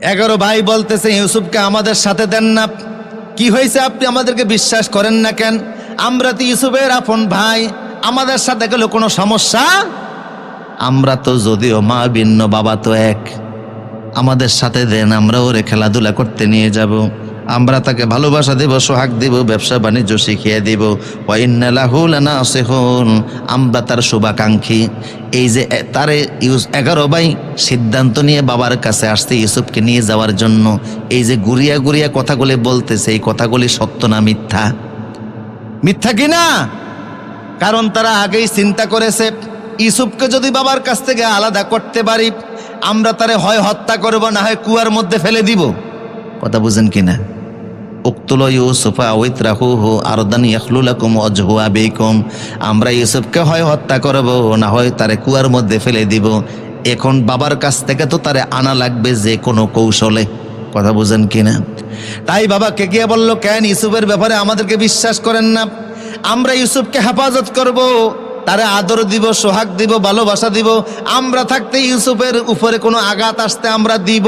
11 ভাই বলতেছে ইউসুফকে আমাদের সাথে দেন না। কি হয়েছে, আপনি আমাদেরকে বিশ্বাস করেন না কেন? আমরা তো ইউসুফের আপন ভাই, আমাদের সাথে গেলে কোনো সমস্যা? আমরা তো যদিও মা ভিন্ন বাবা তো এক, আমাদের সাথে দেন, আমরা ওরে খেলাধুলা করতে নিয়ে যাব, আমরা তাকে ভালোবাসা দেব, সোহাগ দেব, ব্যবসা বাণিজ্য শিখিয়ে দেব। ওয়া ইন্না লাহু লানাসিহুন, আমরা তার শুভাকাঙ্ক্ষী। এই যে তারে 11 ভাই সিদ্ধান্ত নিয়ে বাবার কাছে আসছে ইউসুফকে নিয়ে যাওয়ার জন্য। এই যে গুড়িয়া গুড়িয়া কথাগুলি বলতেছে, এই কথাগুলি সত্য না মিথ্যা? মিথ্যা কি না? কারণ তারা আগেই চিন্তা করেছে ইউসুফকে যদি বাবার কাছ থেকে আলাদা করতে পারি, আমরা তারে হয় হত্যা করব, না হয় কুয়ার মধ্যে ফেলে দিব। কথা বুঝেন কিনা? উক্তুল ইউসুফা আউইতরাহুহু আরদান ইয়াখলু লাকুম ওয়াজহু আবিকুম, আমরা ইউসুফকে হয় হত্যা করব, না হয় তারে কুয়ার মধ্যে ফেলে দিব। এখন বাবার কাছ থেকে তো তারে আনা লাগবে যে কোনো কৌশলে। কথা বুঝেন কিনা? তাই বাবাকে গিয়ে বলল, কেন ইউসুফের ব্যাপারে আমাদেরকে বিশ্বাস করেন না? আমরা ইউসুফকে হেফাজত করব, তারে আদর দিব, সোহাগ দিব, ভালোবাসা দিব। আমরা থাকতে ইউসুফের উপরে কোনো আঘাত আসতে আমরা দিব